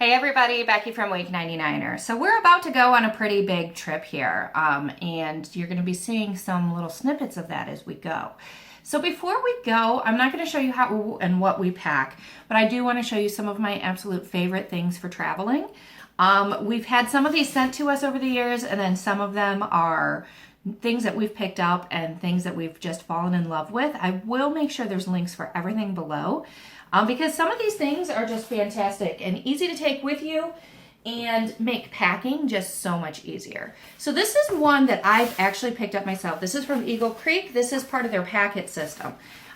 Hey everybody, Becky from Week 99er. So we're about to go on a pretty big trip here, and you're going to be seeing some little snippets of that as we go. So before we go, I'm not going to show you how and what we pack, but I do want to show you some of my absolute favorite things for traveling. We've had some of these sent to us over the years, and then some of them are things that we've picked up and things that we've just fallen in love with. I will make sure there's links for everything below. Because some of these things are just fantastic and easy to take with you and make packing just so much easier. So this is one that I've actually picked up myself. This is from Eagle Creek. This is part of their packet system.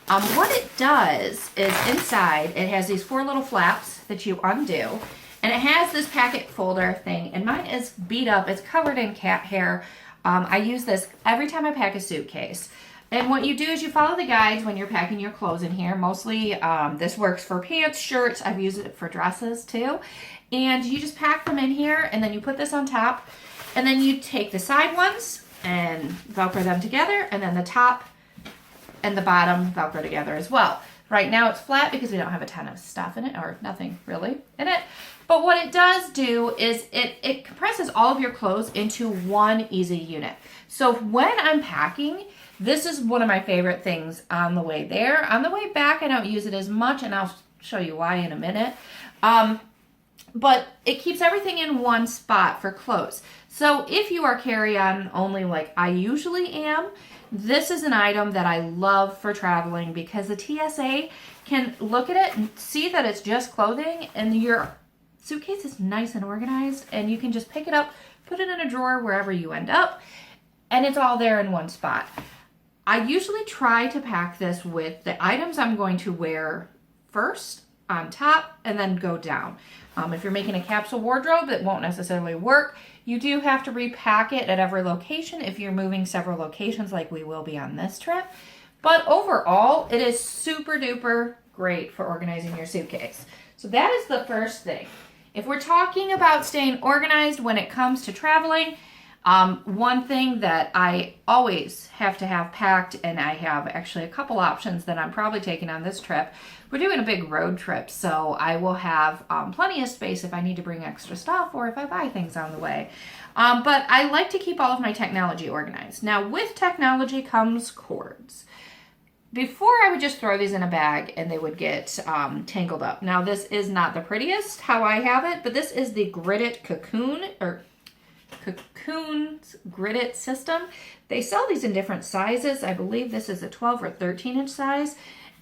What it does is inside it has these 4 little flaps that you undo, and it has this packet folder thing, and mine is beat up. It's covered in cat hair. I use this every time I pack a suitcase. And what you do is you follow the guides when you're packing your clothes in here. Mostly this works for pants, shirts. I've used it for dresses too. And you just pack them in here, and then you put this on top, and then you take the side ones and Velcro them together, and then the top and the bottom Velcro together as well. Right now it's flat because we don't have a ton of stuff in it, or nothing really in it. But what it does do is it compresses all of your clothes into one easy unit. So when I'm packing, this is one of my favorite things on the way there. On the way back, I don't use it as much, and I'll show you why in a minute. But it keeps everything in one spot for clothes. So if you are carry-on only like I usually am, this is an item that I love for traveling because the TSA can look at it and see that it's just clothing, and your suitcase is nice and organized, and you can just pick it up, put it in a drawer wherever you end up, and it's all there in one spot. I usually try to pack this with the items I'm going to wear first on top and then go down. If you're making a capsule wardrobe, it won't necessarily work. You do have to repack it at every location if you're moving several locations like we will be on this trip. But overall, it is super duper great for organizing your suitcase. So that is the first thing. If we're talking about staying organized when it comes to traveling, one thing that I always have to have packed, and I have actually a couple options that I'm probably taking on this trip. We're doing a big road trip, so I will have plenty of space if I need to bring extra stuff or if I buy things on the way. But I like to keep all of my technology organized. Now, with technology comes cords. Before, I would just throw these in a bag and they would get tangled up. Now, this is not the prettiest how I have it, but this is the gridded Cocoon's gridded system. They sell these in different sizes. I believe this is a 12 or 13-inch size.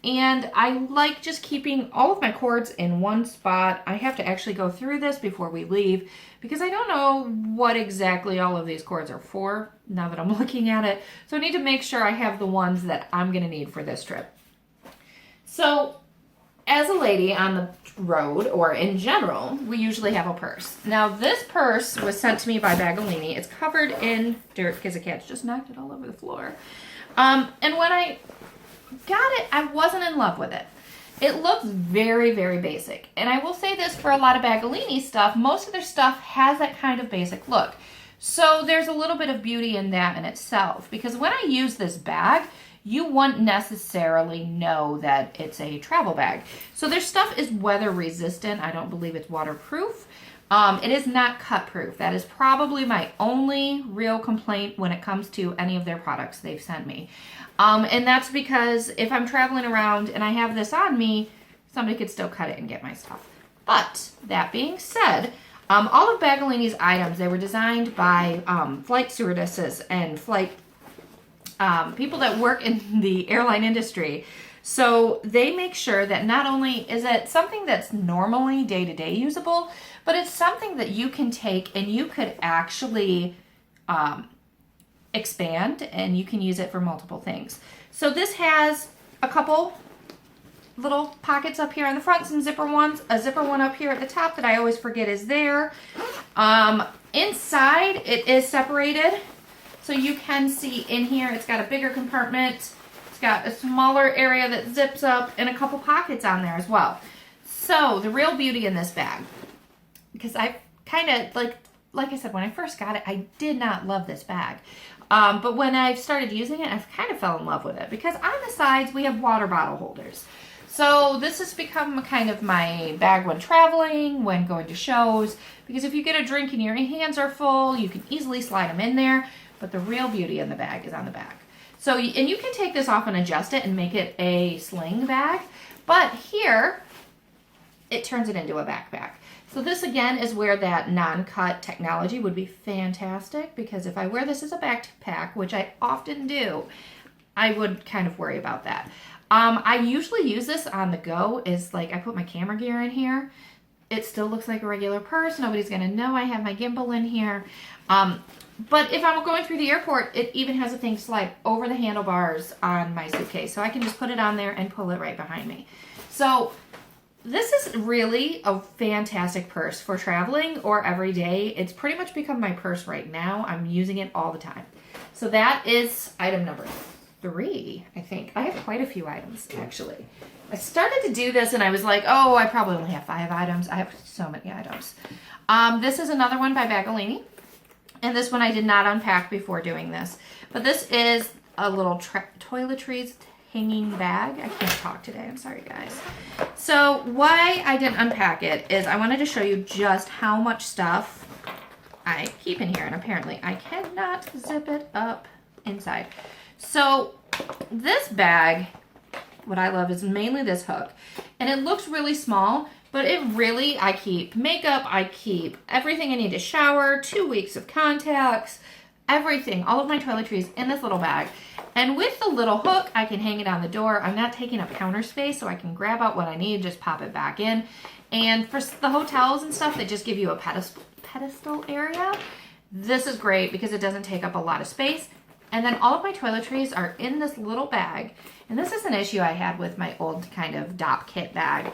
And I like just keeping all of my cords in one spot. I have to actually go through this before we leave because I don't know what exactly all of these cords are for now that I'm looking at it. So I need to make sure I have the ones that I'm going to need for this trip. So as a lady on the road, or in general, we usually have a purse. Now, this purse was sent to me by Bagolini. It's covered in dirt because the cats just knocked it all over the floor. And when I got it, I wasn't in love with it. It looks very, very basic. And I will say this for a lot of Bagolini stuff, most of their stuff has that kind of basic look. So there's a little bit of beauty in that in itself, because when I use this bag, you wouldn't necessarily know that it's a travel bag. So their stuff is weather resistant. I don't believe it's waterproof. It is not cut proof. That is probably my only real complaint when it comes to any of their products they've sent me. And that's because if I'm traveling around and I have this on me, somebody could still cut it and get my stuff. But that being said, all of Bagolini's items, they were designed by flight stewardesses and flight people that work in the airline industry. So they make sure that not only is it something that's normally day-to-day usable, but it's something that you can take and you could actually expand, and you can use it for multiple things. So this has a couple little pockets up here on the front, some zipper ones, a zipper one up here at the top that I always forget is there. Inside it is separated. So you can see in here, it's got a bigger compartment, it's got a smaller area that zips up, and a couple pockets on there as well. So the real beauty in this bag, because I kind of, like I said, when I first got it, I did not love this bag. But when I started using it, I kind of fell in love with it, because on the sides, we have water bottle holders. So this has become kind of my bag when traveling, when going to shows, because if you get a drink and your hands are full, you can easily slide them in there, but the real beauty in the bag is on the back. So, and you can take this off and adjust it and make it a sling bag, but here, it turns it into a backpack. So this again is where that non-cut technology would be fantastic, because if I wear this as a backpack, which I often do, I would kind of worry about that. I usually use this on the go, is like I put my camera gear in here. It still looks like a regular purse. Nobody's gonna know I have my gimbal in here. But if I'm going through the airport, it even has a thing to slide over the handlebars on my suitcase. So I can just put it on there and pull it right behind me. So this is really a fantastic purse for traveling or every day. It's pretty much become my purse right now. I'm using it all the time. So that is item number 3, I think. I have quite a few items, actually. I started to do this and I was like, oh, I probably only have 5 items. I have so many items. This is another one by Bagolini. And this one I did not unpack before doing this. But this is a little Toiletry's hanging bag. I can't talk today. I'm sorry, guys. So why I didn't unpack it is I wanted to show you just how much stuff I keep in here. And apparently I cannot zip it up inside. So this bag, what I love is mainly this hook. And it looks really small, but it really, I keep makeup, I keep everything I need to shower, 2 weeks of contacts, everything, all of my toiletries in this little bag. And with the little hook, I can hang it on the door. I'm not taking up counter space, so I can grab out what I need, just pop it back in. And for the hotels and stuff that just give you a pedestal area, this is great because it doesn't take up a lot of space. And then all of my toiletries are in this little bag. And this is an issue I had with my old kind of DOP kit bag.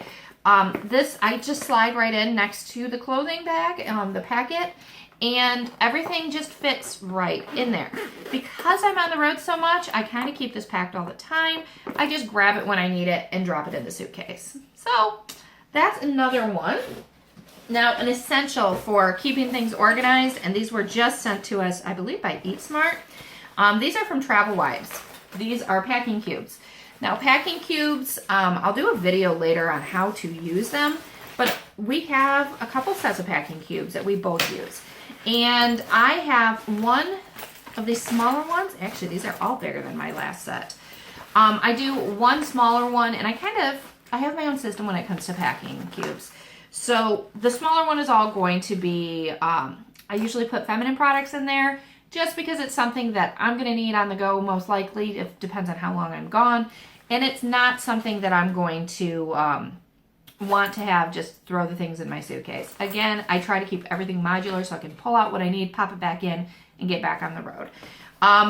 This, I just slide right in next to the clothing bag, the packet, and everything just fits right in there. Because I'm on the road so much, I kind of keep this packed all the time. I just grab it when I need it and drop it in the suitcase. So that's another one. Now, an essential for keeping things organized, and these were just sent to us, I believe, by Eat Smart. These are from Travel Wives. These are packing cubes. Now, packing cubes, I'll do a video later on how to use them, but we have a couple sets of packing cubes that we both use. And I have one of these smaller ones. Actually, these are all bigger than my last set. I do one smaller one, and I have my own system when it comes to packing cubes. So the smaller one is all going to be, I usually put feminine products in there, just because it's something that I'm going to need on the go most likely. It depends on how long I'm gone. And it's not something that I'm going to want to have just throw the things in my suitcase. Again, I try to keep everything modular so I can pull out what I need, pop it back in, and get back on the road.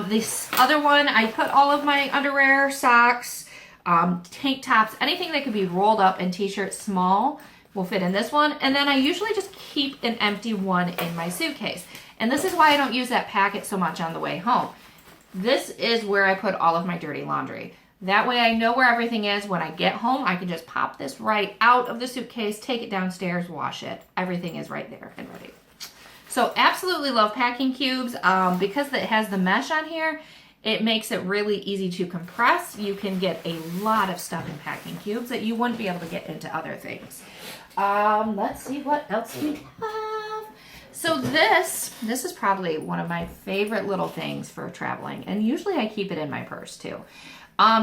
This other one, I put all of my underwear, socks, tank tops, anything that could be rolled up, and t-shirts small will fit in this one. And then I usually just keep an empty one in my suitcase. And this is why I don't use that packet so much on the way home. This is where I put all of my dirty laundry. That way I know where everything is. When I get home, I can just pop this right out of the suitcase, take it downstairs, wash it. Everything is right there and ready. So absolutely love packing cubes. Because it has the mesh on here, it makes it really easy to compress. You can get a lot of stuff in packing cubes that you wouldn't be able to get into other things. Let's see what else we have. So this is probably one of my favorite little things for traveling, and usually I keep it in my purse too.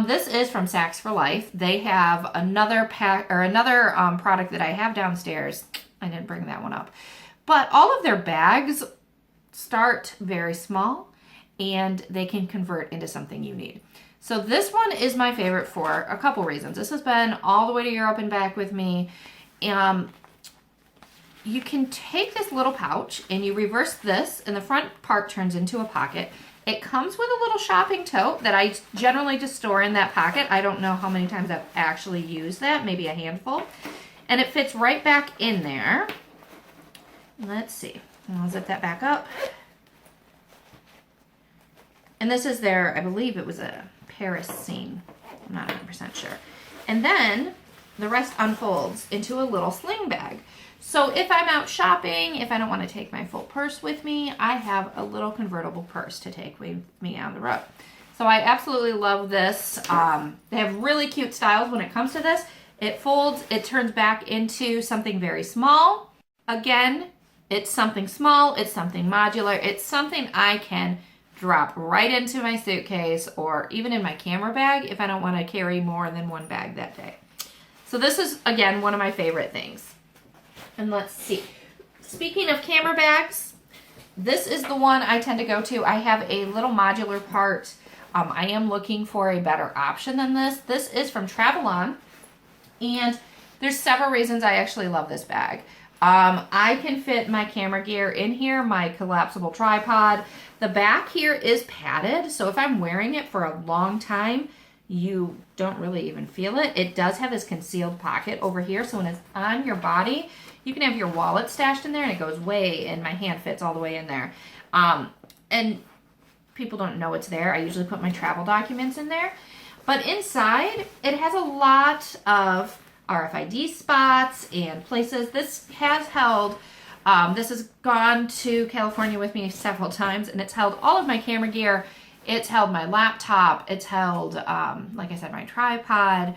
This is from Saks for Life. They have another product that I have downstairs. I didn't bring that one up, but all of their bags start very small, and they can convert into something you need. So this one is my favorite for a couple reasons. This has been all the way to Europe and back with me. You can take this little pouch and you reverse this, and the front part turns into a pocket. It comes with a little shopping tote that I generally just store in that pocket. I don't know how many times I've actually used that, maybe a handful. And it fits right back in there. Let's see. I'll zip that back up. And this is their, I believe it was a Paris scene. I'm not 100% sure. And then the rest unfolds into a little sling bag. So if I'm out shopping, if I don't want to take my full purse with me, I have a little convertible purse to take with me on the road. So I absolutely love this. They have really cute styles when it comes to this. It folds, it turns back into something very small. Again, it's something small, it's something modular, it's something I can drop right into my suitcase or even in my camera bag if I don't want to carry more than one bag that day. So this is, again, one of my favorite things. And let's see. Speaking of camera bags, this is the one I tend to go to. I have a little modular part. I am looking for a better option than this. This is from Travel On, and there's several reasons I actually love this bag. I can fit my camera gear in here, my collapsible tripod. The back here is padded, so if I'm wearing it for a long time, you don't really even feel it. It does have this concealed pocket over here, so when it's on your body, you can have your wallet stashed in there, and it goes way, and my hand fits all the way in there. And people don't know it's there. I usually put my travel documents in there. But inside, it has a lot of RFID spots and places. This has held, this has gone to California with me several times, and it's held all of my camera gear. It's held my laptop. It's held, like I said, my tripod,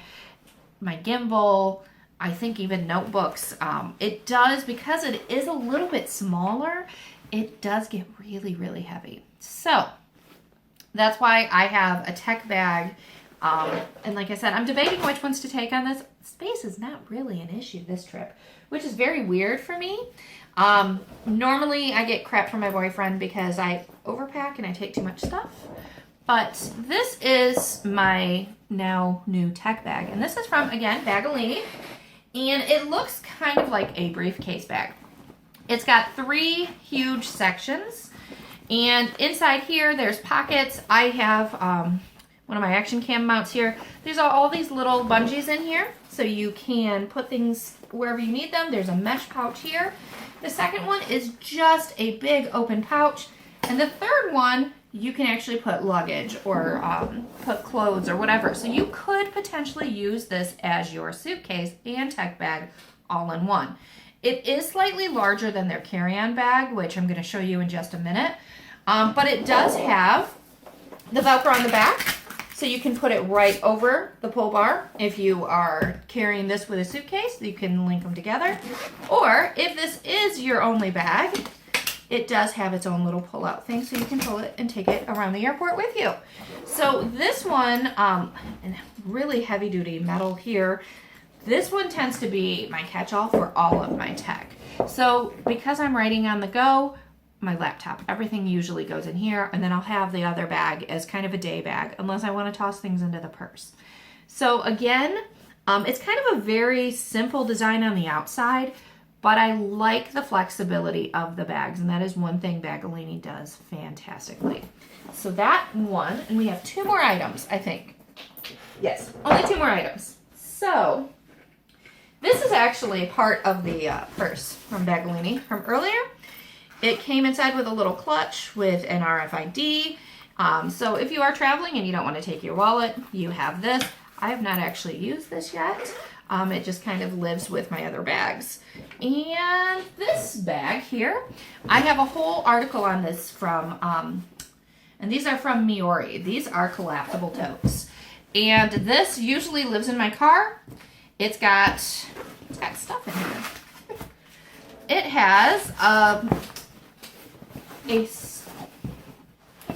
my gimbal, I think even notebooks. It does, because it is a little bit smaller, it does get really, really heavy. So that's why I have a tech bag. And like I said, I'm debating which ones to take on this. Space is not really an issue this trip, which is very weird for me. Normally I get crap from my boyfriend because I overpack and I take too much stuff. But this is my now new tech bag. And this is from, again, Bagolini. And it looks kind of like a briefcase bag. It's got 3 huge sections. And inside here, there's pockets. I have one of my action cam mounts here. There's all these little bungees in here, so you can put things wherever you need them. There's a mesh pouch here. The second one is just a big open pouch. And the third one, you can actually put luggage or put clothes or whatever. So you could potentially use this as your suitcase and tech bag all in one. It is slightly larger than their carry-on bag, which I'm going to show you in just a minute. But it does have the Velcro on the back, so you can put it right over the pull bar. If you are carrying this with a suitcase, you can link them together. Or if this is your only bag, it does have its own little pull-out thing, so you can pull it and take it around the airport with you. So this one, and really heavy-duty metal here, this one tends to be my catch-all for all of my tech. So because I'm writing on the go, my laptop, everything usually goes in here, and then I'll have the other bag as kind of a day bag, unless I want to toss things into the purse. So again, it's kind of a very simple design on the outside, but I like the flexibility of the bags, and that is one thing Bagolini does fantastically. So that one, and we have 2 more items, I think. Yes, only 2 more items. So this is actually part of the purse from Bagolini from earlier. It came inside with a little clutch with an RFID. So if you are traveling and you don't want to take your wallet, you have this. I have not actually used this yet. It just kind of lives with my other bags. And this bag here, I have a whole article on this from, and these are from Miori. These are collapsible totes. And this usually lives in my car. It's got stuff in here. It has, I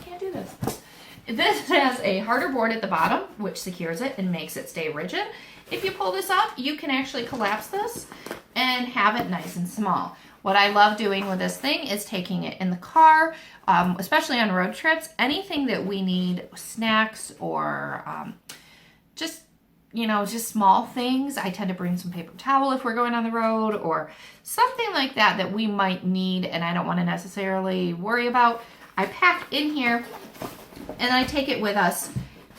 can't do this. This has a harder board at the bottom, which secures it and makes it stay rigid. If you pull this up, you can actually collapse this and have it nice and small. What I love doing with this thing is taking it in the car, especially on road trips. Anything that we need, snacks or just small things. I tend to bring some paper towel if we're going on the road or something like that that we might need and I don't want to necessarily worry about. I pack in here and I take it with us.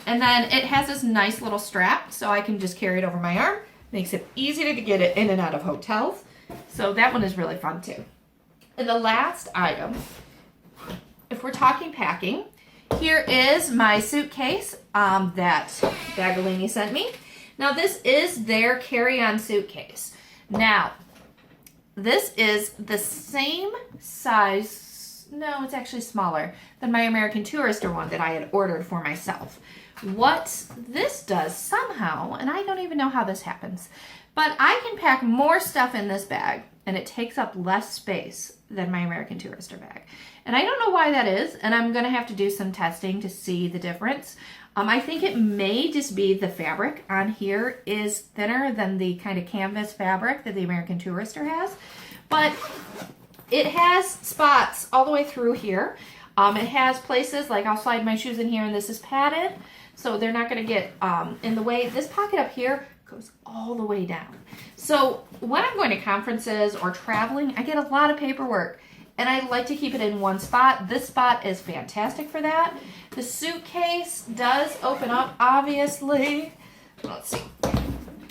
And then it has this nice little strap so I can just carry it over my arm. Makes it easy to get it in and out of hotels. So that one is really fun too. And the last item, if we're talking packing, here is my suitcase that Bagolini sent me. Now this is their carry-on suitcase. Now, this is the same size no, it's actually smaller than my American Tourister one that I had ordered for myself. What this does somehow, and I don't even know how this happens, but I can pack more stuff in this bag and it takes up less space than my American Tourister bag. And I don't know why that is, and I'm gonna have to do some testing to see the difference. I think it may just be the fabric on here is thinner than the kind of canvas fabric that the American Tourister has, but it has spots all the way through here. It has places like I'll slide my shoes in here and this is padded, so they're not gonna get in the way. This pocket up here goes all the way down. So when I'm going to conferences or traveling, I get a lot of paperwork and I like to keep it in one spot. This spot is fantastic for that. The suitcase does open up, obviously. Let's see.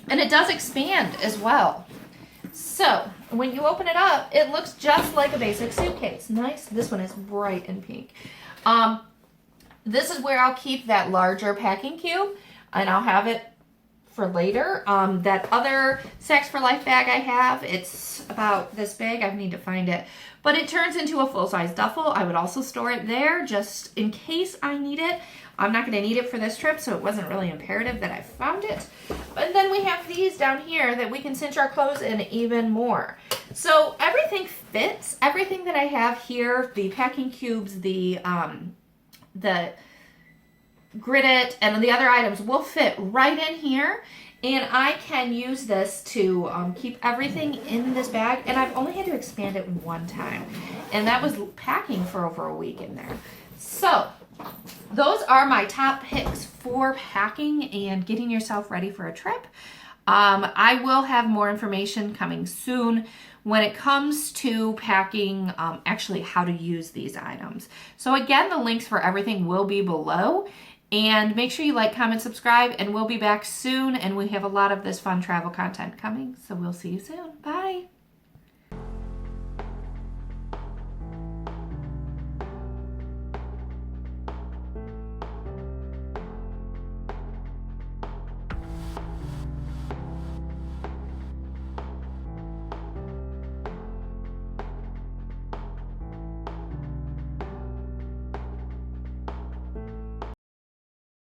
And it does expand as well. So when you open it up, it looks just like a basic suitcase. Nice. This one is bright and pink. This is where I'll keep that larger packing cube, and I'll have it for later. That other Saks for Life bag I have, it's about this big. I need to find it. But it turns into a full-size duffel. I would also store it there just in case I need it. I'm not going to need it for this trip, so it wasn't really imperative that I found it. But then we have these down here that we can cinch our clothes in even more. So everything fits. Everything that I have here, the packing cubes, the grit it, and the other items will fit right in here. And I can use this to keep everything in this bag. And I've only had to expand it one time. And that was packing for over a week in there. So those are my top picks for packing and getting yourself ready for a trip. I will have more information coming soon when it comes to packing, actually how to use these items. So again, the links for everything will be below. And make sure you like, comment, subscribe, and we'll be back soon. And we have a lot of this fun travel content coming. So we'll see you soon. Bye.